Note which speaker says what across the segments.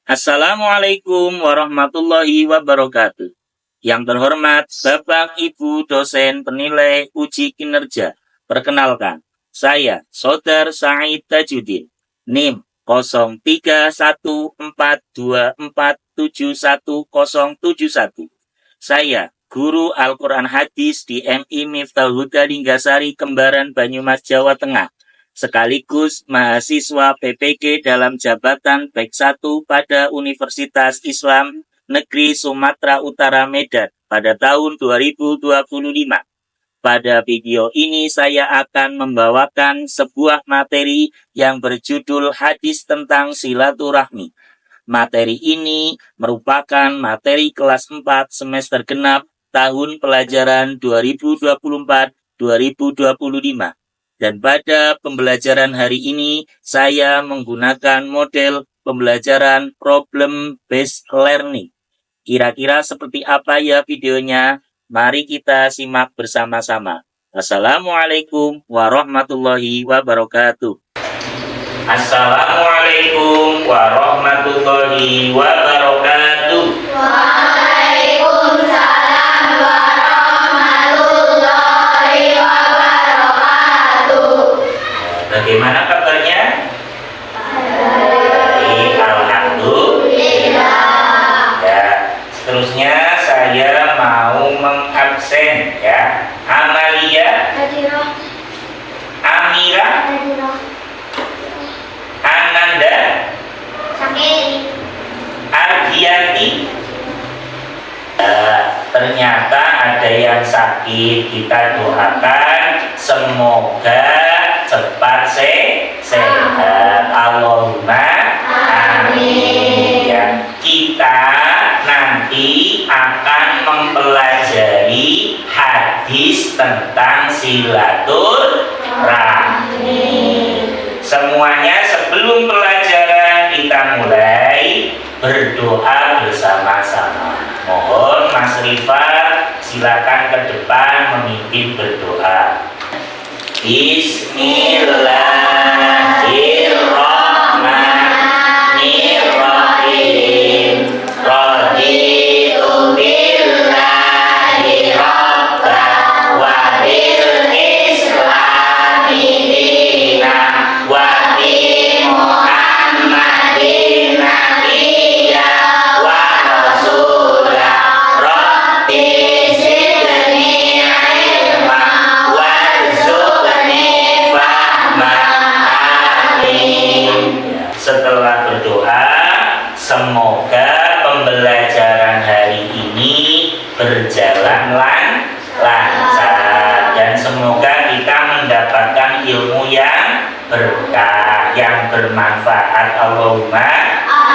Speaker 1: Assalamualaikum warahmatullahi wabarakatuh. Yang terhormat Bapak Ibu dosen penilai uji kinerja. Perkenalkan, saya Saudar Said Tajuddin, NIM 0314247171. Saya Guru Al-Quran Hadis di MI Miftahul Huda Linggasari Kembaran Banyumas Jawa Tengah, sekaligus mahasiswa PPG dalam jabatan Baik 1 pada Universitas Islam Negeri Sumatera Utara Medan pada tahun 2025. Pada video ini saya akan membawakan sebuah materi yang berjudul Hadis tentang Silaturahmi. Materi ini merupakan materi kelas 4 semester genap tahun pelajaran 2024-2025. Dan pada pembelajaran hari ini, saya menggunakan model pembelajaran problem based learning. Kira-kira seperti apa ya videonya? Mari kita simak bersama-sama. Assalamualaikum warahmatullahi wabarakatuh. Assalamualaikum warahmatullahi wabarakatuh.
Speaker 2: Waalaikumsalam warahmatullahi wabarakatuh.
Speaker 1: Bagaimana kabarnya? Baik, alhamdulillah. Ya, seterusnya saya mau mengabsen ya. Amalia,
Speaker 2: Hadirah.
Speaker 1: Amira,
Speaker 2: Hadirah.
Speaker 1: Ananda,
Speaker 2: Sakit.
Speaker 1: Ardiati. Ternyata ada yang sakit. Kita doakan semoga cepat sehat. Allahumma amin. Ya, kita nanti akan mempelajari hadis tentang silaturahmi. Semuanya sebelum pelajaran kita mulai berdoa bersama-sama. Mohon Mas Rifat silakan ke depan memimpin berdoa. Bismillahirrahmanirrahim. Raditu billahi rabban wa bil islami dinan wa bi Muhammadin nabiyya wa rasulah. Rabbi zidni ilma warzuqni fahma. Amin. Setelah berdoa, semoga pembelajaran hari ini berjalan lancar dan semoga kita mendapatkan ilmu yang berkah, yang bermanfaat. Allahumma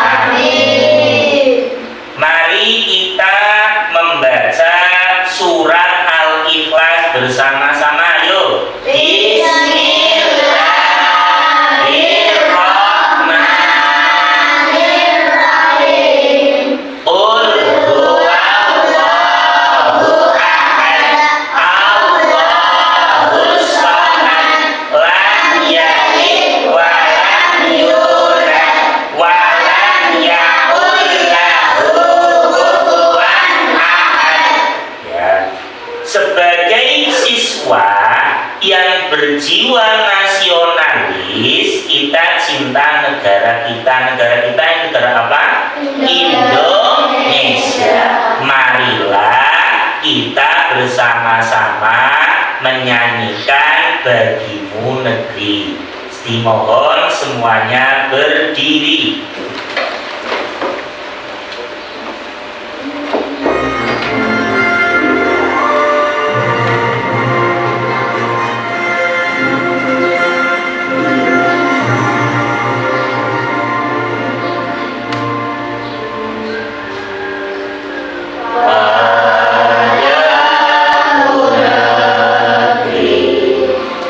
Speaker 1: amin. Mari kita membaca surat Al-Ikhlas bersama-sama. Yuk. Bismillahirrahmanirrahim. Qul huwallahu ahad, Allahus samad, lam yalid wa lam yulad wa lam yakul lahu kufuwan ahad. Ya. Sebagai siswa yang berjiwa nasionalis, kita cinta negara kita. Negara kita ini negara apa? Indonesia. Marilah kita bersama-sama menyanyikan Bagimu Negeri. Dimohon semuanya berdiri.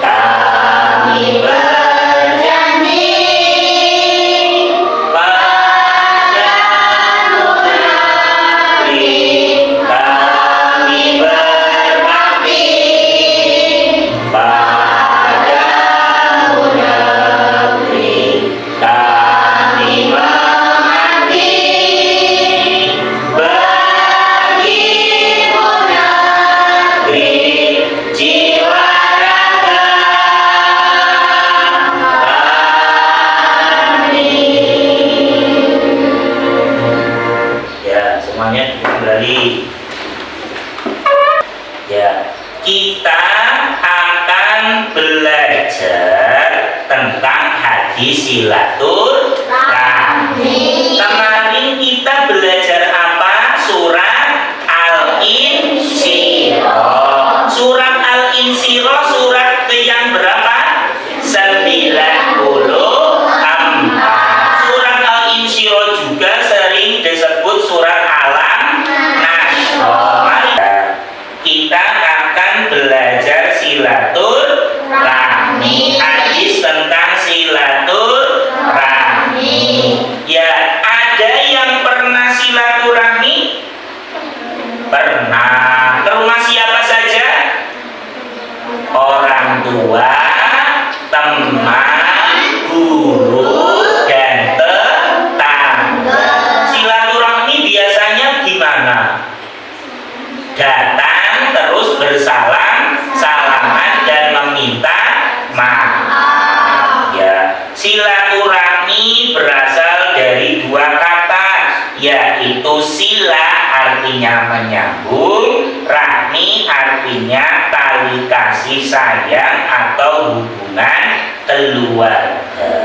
Speaker 1: Kami berjanji belajar tentang hadis silaturahmi. Kemarin kita belajar apa? Surat Al-Insyirah. Surat Al-Insyirah surat ke yang berapa? 94. Surat Al-Insyirah juga sering disebut surat Al-Nasyr. Mari kita akan belajar silaturahmi. Hadis tentang silaturahmi. Ya, ada yang pernah silaturahmi? Pernah. Ke rumah siapa saja? Orang tua, teman, guru, dan tetangga. Silaturahmi biasanya gimana? Datang terus bersalam, salaman dan meminta maaf. Ya, silaturahmi berasal dari dua kata, yaitu sila artinya menyambung, rahmi artinya tali kasih sayang atau hubungan keluarga.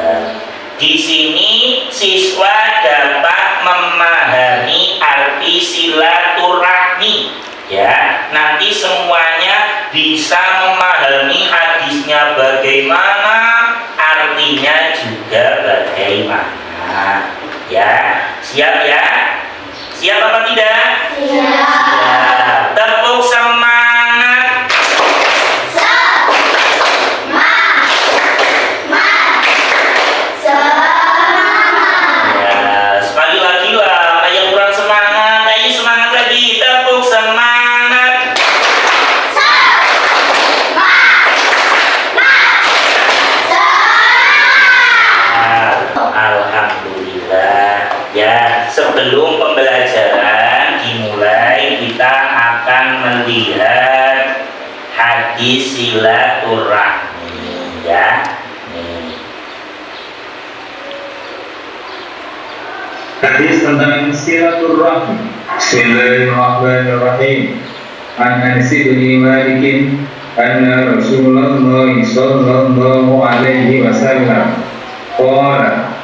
Speaker 1: Di sini siswa dapat memahami arti silaturahmi. Ya, nanti semuanya bisa memahami hadisnya bagaimana, artinya juga bagaimana. Ya, siap ya? Siap apa tidak? Siap. Tepuk semangat. Ya, sekali lagi lah. Yang kurang semangat, ayo semangat lagi. Tepuk semangat. Alhamdulillah. Ya, sebelum pembelajaran dimulai, kita akan melihat hadis silaturahmi. Ya, nih.
Speaker 3: Hadis tentang silaturahmi. Bismillahirrahmanirrahim. An Anas bin Malik anna Rasulullah sallallahu alaihi wasallam qala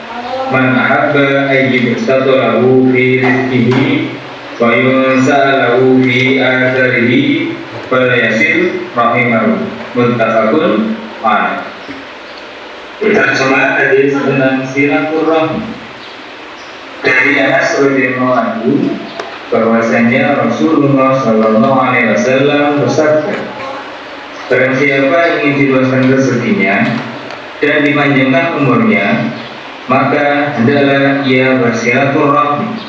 Speaker 3: man ahabba an yubsatalahu fi rizqihi wa yunsalahu fi atharihi falyasil rahimahu. Muttafaqun alaih. Terjemah hadis tentang silaturahmi dari Anas radhiyallahu anhu bahwasanya Rasulullah sallallahu alaihi wasallam bersabda, barang siapa ingin diluaskan rezekinya dan dipanjangkan umurnya, maka hendaklah ia bersilaturahmi.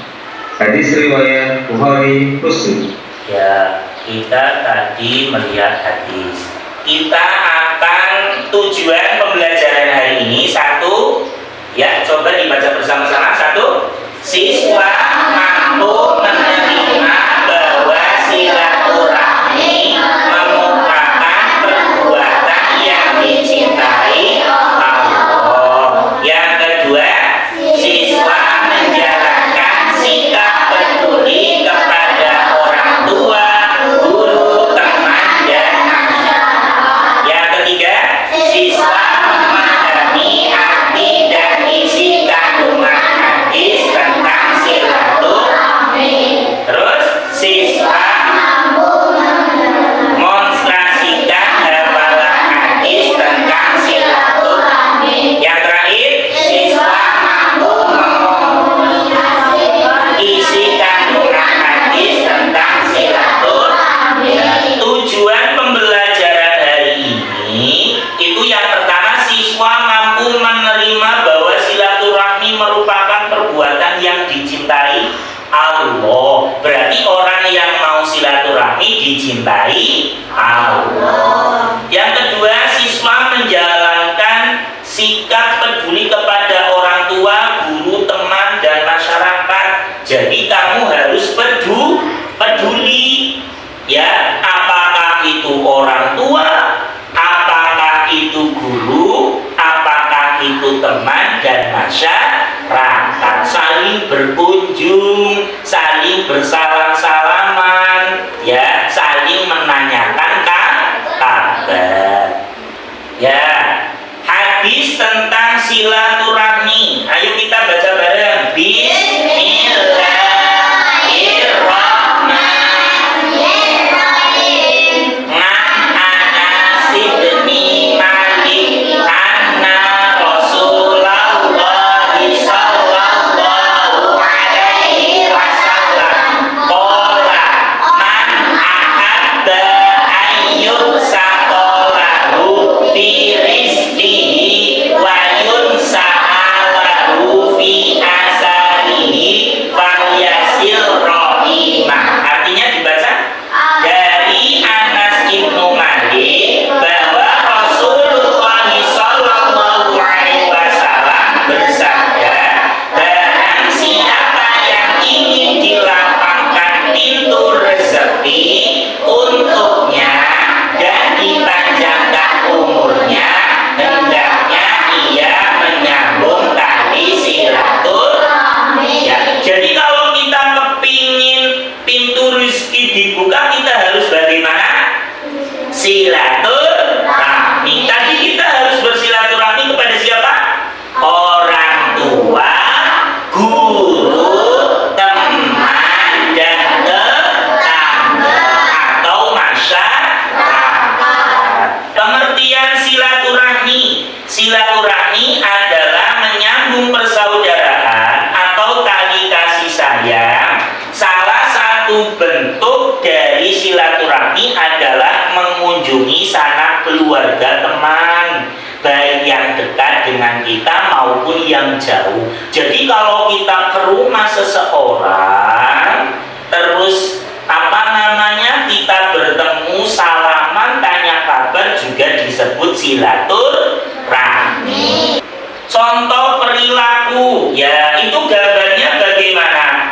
Speaker 3: Hadis riwayat Bukhari Muslim.
Speaker 1: Ya, kita tadi melihat hadis. Kita akan tujuan pembelajaran hari ini satu. Ya, coba dibaca bersama-sama. Satu, siswa mampu menerima bahwa silaturahmi merupakan perbuatan yang dicintai Allah. Yang kedua, siswa menjalankan sikap peduli kepada orang tua, guru, teman, dan masyarakat. Yang ketiga, siswa memahami arti dan isi kandungan hadis tentang silaturahmi. Terus, siswa mendemonstrasikan hafalan hadis tentang silaturahmi. Yang terakhir, siswa mampu mengomunikasikan isi kandungan hadis tentang silaturahmi. Tujuan pembelajaran hari ini itu yang pertama, siswa mampu menerima bahwa silaturahmi merupakan perbuatan yang dicintai Allah. Berarti orang yang mau silaturahmi dicintai Allah. Yang kedua, siswa menjalankan sikap peduli kepada orang tua, guru, teman, dan masyarakat. Jadi kamu harus peduli. Ya, apakah itu orang tua, apakah itu guru, apakah itu teman dan masyarakat. Saling berkunjung, saling bersalam-salaman, ya, saling menanyakan kabar. Ya, hadis tentang silaturahmi. Ayo kita baca bareng. Bismillahirrahmanirrahim. Ngan Anas ibni Malik anna Rasulullah sallallahu alaihi wasallam qala man ahabba ayyub saqalahu fi rizqihi wa yunsa'alahu fi asarihi falyasil rahimah. Artinya dibaca dari Anas ibnu Malik bahwa Rasulullah sallallahu alaihi wasallam bersabda, barang siapa yang ingin dilapangkan pintu rezeki untuknya dan dipanjangkan umurnya, hendaknya ia menyambung tali silaturahmi. Ya, jadi kalau kita kepingin pintu rezeki dibuka, kita harus bagaimana? Silaturahmi. Tadi kita harus bersilaturahmi kepada siapa? Orang tua, guru, teman, dan tetangga atau masyarakat. Pengertian silaturahmi. Silaturahmi adalah menyambung persaudaraan atau tali kasih sayang. Salah satu bentuk dari silaturahmi adalah mengunjungi sanak keluarga teman, baik yang dekat dengan kita maupun yang jauh. Jadi kalau kita ke rumah seseorang, terus kita bertemu, salaman, tanya kabar, juga disebut silaturahmi. Contoh perilaku, ya itu gambarnya bagaimana?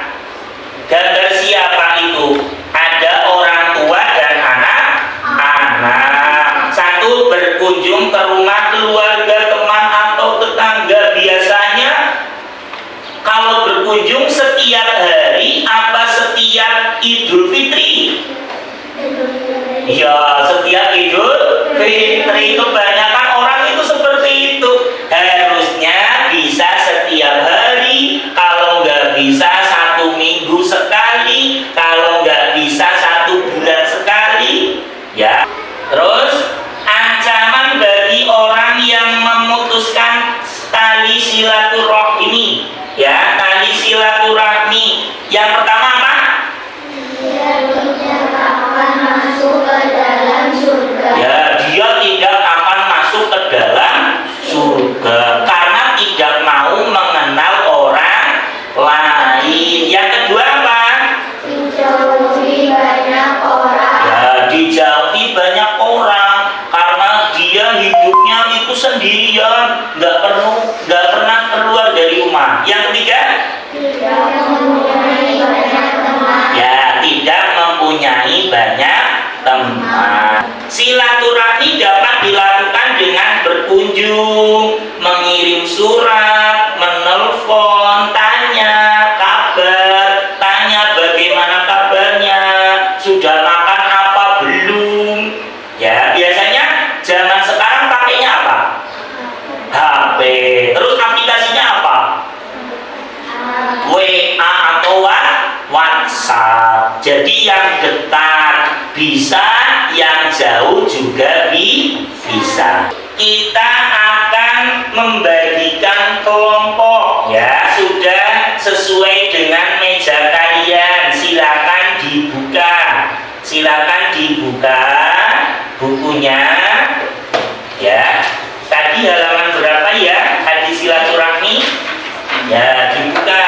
Speaker 1: Gambar siapa itu? Ada orang tua dan anak-anak. Satu, berkunjung ke rumah keluarga, teman atau tetangga. Biasanya kalau berkunjung setiap hari apa setiap Idul Fitri? Ya, setiap Idul Fitri. Kebanyakan orang itu seperti itu. Harusnya bisa setiap hari. Kalau nggak bisa 1 minggu sekali. Kalau nggak bisa 1 bulan sekali. Ya. Terus ancaman bagi orang yang memutuskan tali silaturahmi. Ya, tali silaturahmi. Yang pertama apa? Ya, dia tidak akan masuk ke dalam surga karena tidak mau mengenal orang lain. Yang kedua apa? Dijauhi banyak orang. Ya, dijauhi banyak orang karena dia hidupnya itu sendirian, nggak pernah keluar dari rumah. Yang ketiga? Tidak mempunyai banyak teman. Ya, tidak mempunyai banyak teman. Silaturahmi dapat dilakukan dengan berkunjung, mengirim surat, menelpon, tanya kabar, tanya bagaimana kabarnya, sudah makan apa belum. Ya, biasanya zaman sekarang pakainya apa? HP. Terus aplikasinya apa? WA atau WhatsApp. Jadi yang dekat bisa, yang jauh juga bisa. Kita akan membagikan kelompok, ya sudah sesuai dengan meja kalian. Silakan dibuka bukunya. Ya, tadi halaman berapa ya? Hadis silaturahmi. Ya, dibuka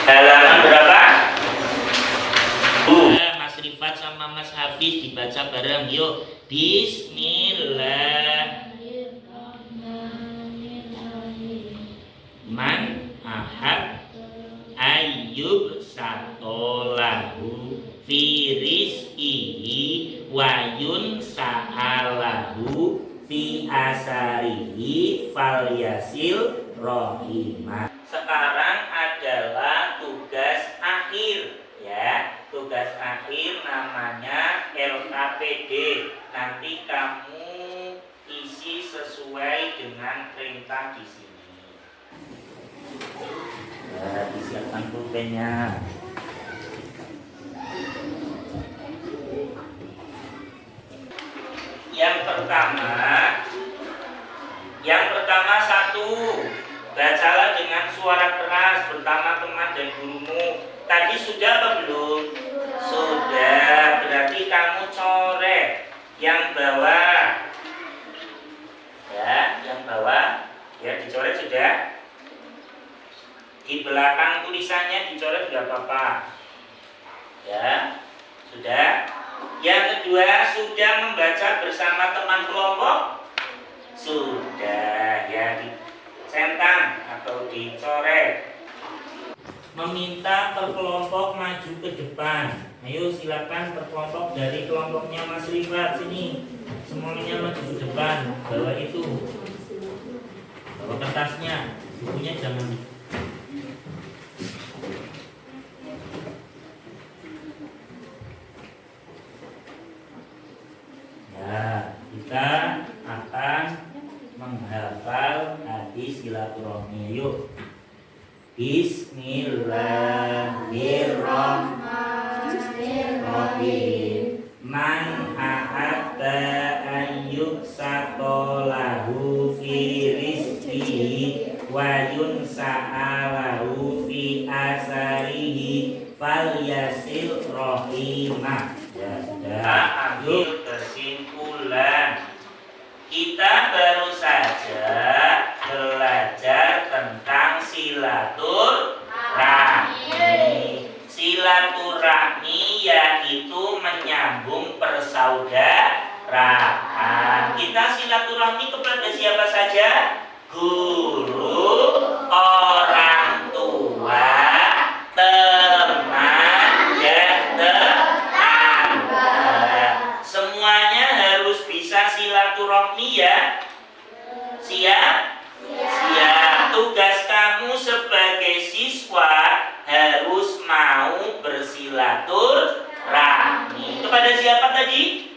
Speaker 1: halaman berapa? Mas Rifat sama Mas Hafiz dibaca bareng. Yuk. Bismillahirrahmanirrahim. Man ahab ayyub satolahu fi rizqihi wa yunsa'alahu fi asarihi falyasil rahimah. Sekarang adalah tugas akhir, ya. Tugas akhir namanya LKPD. Nanti kamu isi sesuai sesuai dengan perintah di sini. Nah, disiapkan pulpennya. Yang pertama satu, bacalah dengan suara keras bersama teman dan gurumu. Tadi sudah apa belum? Sudah, berarti kamu coret yang bawah. Ya, yang bawah. Ya, dicoret sudah. Di belakang tulisannya dicoret nggak apa-apa. Ya, sudah. Yang kedua, sudah membaca bersama teman kelompok? Sudah, ya, dicentang atau dicoret. Meminta per kelompok maju ke depan. Ayo silakan per kelompok dari kelompoknya Mas Rifat sini. Semuanya maju ke depan. Bawa itu. Bawa kertasnya. Bukunya jangan. Ya, kita akan menghafal hadis silaturahmi. Yuk. Bismillahirrahmanirrahim. Man ahabba an yuksatolahu fi rizqihi wa yunsa'alahu fi asarihi falyasil rahimah. Ya, sudah. Ambil kesimpulan. Kita baru saja belajar tentang silaturahmi. Silaturahmi yaitu menyambung persaudaraan. Kita silaturahmi kepada siapa saja? Guru, orang tua, teman, dan tetangga. Semuanya harus bisa silaturahmi ya. Siap? Siap. Tugas kamu sebagai siswa harus mau bersilaturahmi. Kepada siapa tadi?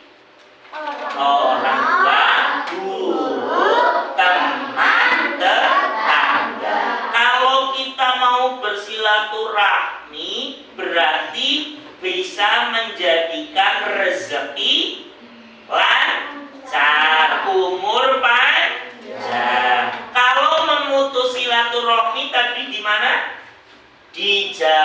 Speaker 1: Orang tua, guru, teman, tetangga. Kalau kita mau bersilaturahmi, berarti bisa menjadikan rezeki lancar, umur panjang. Kalau memutus silaturahmi tadi di mana? Di jalan